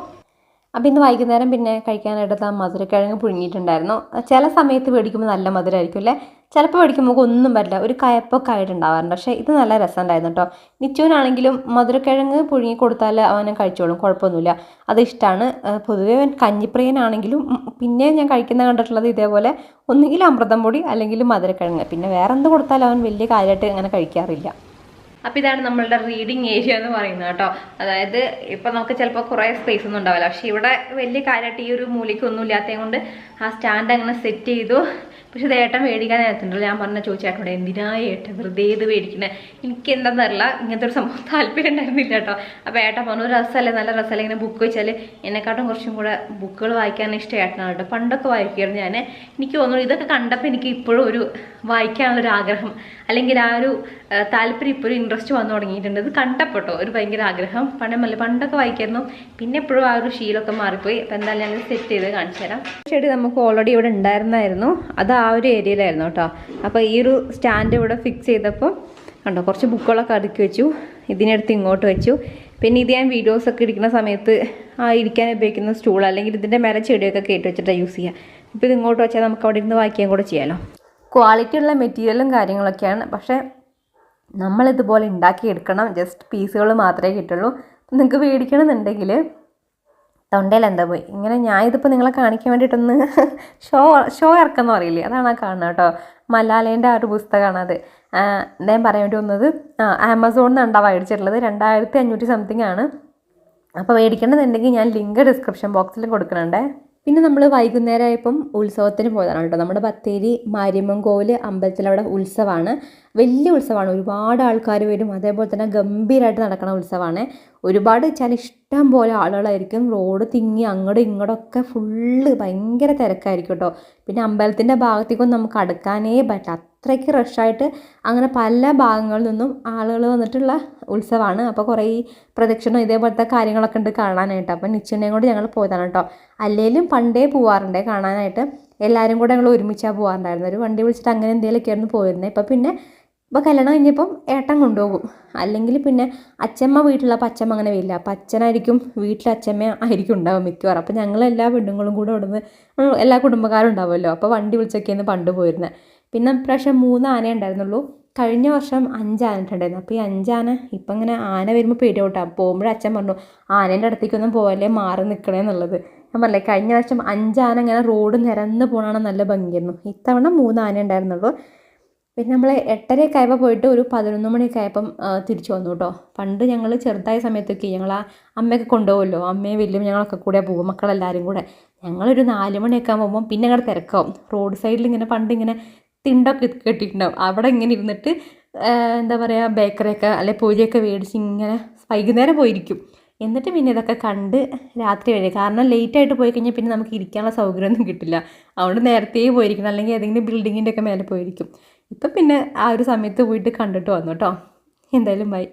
അപ്പോൾ ഇന്ന് വൈകുന്നേരം പിന്നെ കഴിക്കാനായിട്ട് മധുരക്കിഴങ്ങ് പുഴുങ്ങിയിട്ടുണ്ടായിരുന്നു. ചില സമയത്ത് മേടിക്കുമ്പോൾ നല്ല മധുരമായിരിക്കും അല്ലേ, ചിലപ്പോൾ മേടിക്കുമ്പോൾ ഒന്നും പറ്റില്ല, ഒരു കയപ്പൊക്കെ ആയിട്ടുണ്ടാവാറുണ്ട്. പക്ഷേ ഇത് നല്ല രസമുണ്ടായിരുന്നു കേട്ടോ. നിച്ചുവിനാണെങ്കിലും മധുരക്കിഴങ്ങ് പുഴുങ്ങി കൊടുത്താൽ അവനും കഴിച്ചോളും, കുഴപ്പമൊന്നുമില്ല, അത് ഇഷ്ടമാണ്. പൊതുവേ അവൻ കഞ്ഞിപ്രിയനാണെങ്കിലും പിന്നെ ഞാൻ കഴിക്കുന്ന കണ്ടിട്ടുള്ളത് ഇതേപോലെ ഒന്നുകിൽ അമൃതം പൊടി അല്ലെങ്കിൽ മധുരക്കിഴങ്ങ്, പിന്നെ വേറെ എന്ത് കൊടുത്താലും അവൻ വലിയ കാര്യമായിട്ട് അങ്ങനെ കഴിക്കാറില്ല. അപ്പോൾ ഇതാണ് നമ്മളുടെ റീഡിങ് ഏരിയ എന്ന് പറയുന്നത് കേട്ടോ. അതായത് ഇപ്പം നമുക്ക് ചിലപ്പോൾ കുറേ സ്പേസ് ഒന്നും ഉണ്ടാവില്ല, പക്ഷേ ഇവിടെ വലിയ കാര്യമായിട്ട് ഈ ഒരു മൂലയ്ക്കൊന്നും ഇല്ലാത്തത് കൊണ്ട് ആ സ്റ്റാൻഡ് അങ്ങനെ സെറ്റ് ചെയ്തു. പക്ഷെ ഇത് ഏട്ടൻ മേടിക്കാൻ നേരത്തുണ്ടല്ലോ, ഞാൻ പറഞ്ഞ ചോദിച്ചേട്ടനോട് എന്തിനാ ഏട്ടൻ വെറുതെ ഇത് മേടിക്കണേ, എനിക്ക് എന്താണെന്നറിയില്ല, ഇങ്ങനത്തെ ഒരു സംഭവം താല്പര്യം ഉണ്ടായിരുന്നില്ല കേട്ടോ. അപ്പോൾ ഏട്ടൻ പറഞ്ഞു രസമല്ലേ, നല്ല രസമല്ലേ, ഇങ്ങനെ ബുക്ക് വെച്ചാൽ എന്നെക്കാട്ടും കുറച്ചും കൂടെ ബുക്കുകൾ വായിക്കാൻ ഇഷ്ടം ഏട്ടനാണ് കേട്ടോ. പണ്ടൊക്കെ വായിക്കുമായിരുന്നു ഞാൻ. എനിക്ക് തോന്നുന്നു ഇതൊക്കെ കണ്ടപ്പോൾ എനിക്ക് ഇപ്പോഴും ഒരു വായിക്കാനുള്ളൊരു ആഗ്രഹം അല്ലെങ്കിൽ ആ ഒരു താല്പര്യം ഇപ്പോൾ ഒരു ഇൻട്രസ്റ്റ് വന്നു തുടങ്ങിയിട്ടുണ്ട്. ഇത് കണ്ടപ്പോട്ടോ ഒരു ഭയങ്കര ആഗ്രഹം. പണ്ടൊക്കെ വായിക്കായിരുന്നു, പിന്നെ എപ്പോഴും ആ ഒരു ശീലമൊക്കെ മാറിപ്പോയി. അപ്പോൾ എന്തായാലും ഞങ്ങൾ സെറ്റ് ചെയ്ത് കാണിച്ചു തരാം. ചെടി നമുക്ക് ഓൾറെഡി ഇവിടെ ഉണ്ടായിരുന്നായിരുന്നു, അത് ആ ഒരു ഏരിയയിലായിരുന്നു കേട്ടോ. അപ്പോൾ ഈ ഒരു സ്റ്റാൻഡ് ഇവിടെ ഫിക്സ് ചെയ്തപ്പോൾ കണ്ടോ കുറച്ച് ബുക്കുകളൊക്കെ അടുക്കി വെച്ചു, ഇതിനെടുത്ത് ഇങ്ങോട്ട് വെച്ചു. പിന്നെ ഇത് ഞാൻ വീഡിയോസൊക്കെ ഇരിക്കുന്ന സമയത്ത് ഇരിക്കാൻ ഉപയോഗിക്കുന്ന സ്റ്റൂൾ അല്ലെങ്കിൽ ഇതിൻ്റെ മേലെ ചെടിയൊക്കെ കയറ്റി വെച്ചിട്ടാണ് യൂസ് ചെയ്യുക. ഇപ്പോൾ ഇത് ഇങ്ങോട്ട് വെച്ചാൽ നമുക്ക് അവിടെ ഇരുന്ന് വായിക്കാൻ കൂടെ ചെയ്യാമല്ലോ. ക്വാളിറ്റി ഉള്ള മെറ്റീരിയലും കാര്യങ്ങളൊക്കെയാണ്, പക്ഷേ നമ്മളിതുപോലെ ഉണ്ടാക്കിയെടുക്കണം. ജസ്റ്റ് പീസുകൾ മാത്രമേ കിട്ടുള്ളൂ. നിങ്ങൾക്ക് മേടിക്കണമെന്നുണ്ടെങ്കിൽ തൊണ്ടയിൽ എന്താ പോയി ഇങ്ങനെ ഞാൻ ഇതിപ്പോൾ നിങ്ങളെ കാണിക്കാൻ വേണ്ടിയിട്ടൊന്ന് ഷോ ഇറക്കുന്ന പറയില്ലേ, അതാണ് ആ കാണുന്നത് കേട്ടോ. മലാലേൻ്റെ ആ ഒരു പുസ്തകമാണ് അത്. ഞാൻ പറയാൻ വേണ്ടി വന്നത് ആമസോണിൽ നിന്നാണ് മേടിച്ചിട്ടുള്ളത്. 2500 സംതിങ് ആണ്. അപ്പോൾ മേടിക്കണമെന്നുണ്ടെങ്കിൽ ഞാൻ ലിങ്ക് ഡിസ്ക്രിപ്ഷൻ ബോക്സിൽ കൊടുക്കുന്നുണ്ടേ. പിന്നെ നമ്മൾ വൈകുന്നേരമായപ്പം ഉത്സവത്തിന് പോയതാണ് കേട്ടോ. നമ്മുടെ ബത്തേരി മാരിയമ്മൻകോവിൽ അമ്പലത്തിലവിടെ ഉത്സവമാണ്, വലിയ ഉത്സവമാണ്, ഒരുപാട് ആൾക്കാർ വരും. അതേപോലെ തന്നെ ഗംഭീരമായിട്ട് നടക്കുന്ന ഉത്സവമാണ്. ഒരുപാട് വെച്ചാൽ ഇഷ്ടം പോലെ ആളുകളായിരിക്കും. റോഡ് തിങ്ങി അങ്ങോട്ടും ഇങ്ങോട്ടൊക്കെ ഫുള്ള് ഭയങ്കര തിരക്കായിരിക്കും കേട്ടോ. പിന്നെ അമ്പലത്തിൻ്റെ ഭാഗത്തേക്കൊന്നും നമുക്ക് അടുക്കാനേ പറ്റില്ല, അത്രയ്ക്ക് റഷായിട്ട് അങ്ങനെ പല ഭാഗങ്ങളിൽ നിന്നും ആളുകൾ വന്നിട്ടുള്ള ഉത്സവമാണ്. അപ്പോൾ കുറേ പ്രദക്ഷിണം ഇതേപോലത്തെ കാര്യങ്ങളൊക്കെ ഉണ്ട് കാണാനായിട്ട്. അപ്പം നിശ്ചയം കൊണ്ട് ഞങ്ങൾ പോയതാണ് കേട്ടോ. അല്ലെങ്കിലും പണ്ടേ പോവാറുണ്ടേ കാണാനായിട്ട്, എല്ലാവരും കൂടെ ഞങ്ങൾ ഒരുമിച്ചാണ് പോകാറുണ്ടായിരുന്നു. ഒരു വണ്ടി വിളിച്ചിട്ട് അങ്ങനെ എന്തെങ്കിലുമൊക്കെ ആയിരുന്നു പോയിരുന്നത്. ഇപ്പോൾ കല്യാണം കഴിഞ്ഞപ്പം ഏട്ടൻ കൊണ്ടുപോകും, അല്ലെങ്കിൽ പിന്നെ അച്ഛമ്മ വീട്ടിലുള്ളപ്പോൾ അച്ഛമ്മ അങ്ങനെ വരില്ല, അപ്പം അച്ഛനായിരിക്കും വീട്ടിൽ, അച്ഛമ്മ ആയിരിക്കും ഉണ്ടാവും മിക്കവാറും. അപ്പോൾ ഞങ്ങളെല്ലാ പെണ്ണുങ്ങളും കൂടെ ഇവിടുന്ന് എല്ലാ കുടുംബക്കാരും ഉണ്ടാവുമല്ലോ, അപ്പോൾ വണ്ടി വിളിച്ചൊക്കെയാണ് പണ്ട് പോയിരുന്നത്. പിന്നെ പ്രാവശ്യം 3 ആന ഉണ്ടായിരുന്നുള്ളൂ, കഴിഞ്ഞ വർഷം 5 ആന ഉണ്ടായിരുന്നു. അപ്പോൾ ഈ 5 ആന ഇപ്പം ഇങ്ങനെ ആന വരുമ്പോൾ പേടിയോട്ടാണ്. പോകുമ്പോഴേ അച്ഛൻ പറഞ്ഞു ആനേൻ്റെ അടുത്തേക്കൊന്നും പോകല്ലേ, മാറി നിൽക്കണേ എന്നുള്ളത്. ഞാൻ പറഞ്ഞില്ലേ കഴിഞ്ഞ വർഷം 5 ആന ഇങ്ങനെ റോഡ് നിരന്ന് പോകണമെന്ന് നല്ല ഭംഗിയായിരുന്നു. ഇത്തവണ 3 ആന ഉണ്ടായിരുന്നുള്ളൂ. പിന്നെ നമ്മൾ 8:30 ആയപ്പോൾ പോയിട്ട് ഒരു 11 മണിയൊക്കെ ആയപ്പം തിരിച്ചു വന്നു കേട്ടോ. പണ്ട് ഞങ്ങൾ ചെറുതായ സമയത്തൊക്കെ ഞങ്ങൾ അമ്മയൊക്കെ കൊണ്ടുപോകുമല്ലോ, അമ്മയും വലിയ ഞങ്ങളൊക്കെ കൂടെ പോകും, മക്കളെല്ലാവരും കൂടെ. ഞങ്ങളൊരു 4 മണിയൊക്കെ ആകുമ്പോൾ പിന്നെ ഞങ്ങൾ തിരക്കാവും. റോഡ് സൈഡിൽ ഇങ്ങനെ പണ്ട് ഇങ്ങനെ തിണ്ടൊക്കെ കെട്ടിയിട്ടുണ്ടാവും, അവിടെ ഇങ്ങനെ ഇരുന്നിട്ട് എന്താ പറയുക ബേക്കറിയൊക്കെ അല്ലെ പൂജയൊക്കെ മേടിച്ച് ഇങ്ങനെ വൈകുന്നേരം പോയിരിക്കും. എന്നിട്ട് പിന്നെ ഇതൊക്കെ കണ്ട് രാത്രി വരെ, കാരണം ലേറ്റായിട്ട് പോയി കഴിഞ്ഞാൽ പിന്നെ നമുക്ക് ഇരിക്കാനുള്ള സൗകര്യമൊന്നും കിട്ടില്ല. അതുകൊണ്ട് നേരത്തെ പോയിരിക്കണം, അല്ലെങ്കിൽ ഏതെങ്കിലും ബിൽഡിങ്ങിൻ്റെ ഒക്കെ മേലെ പോയിരിക്കും. ഇപ്പം പിന്നെ ആ ഒരു സമയത്ത് പോയിട്ട് കണ്ടിട്ട് വന്നു കേട്ടോ. എന്തായാലും ബൈ.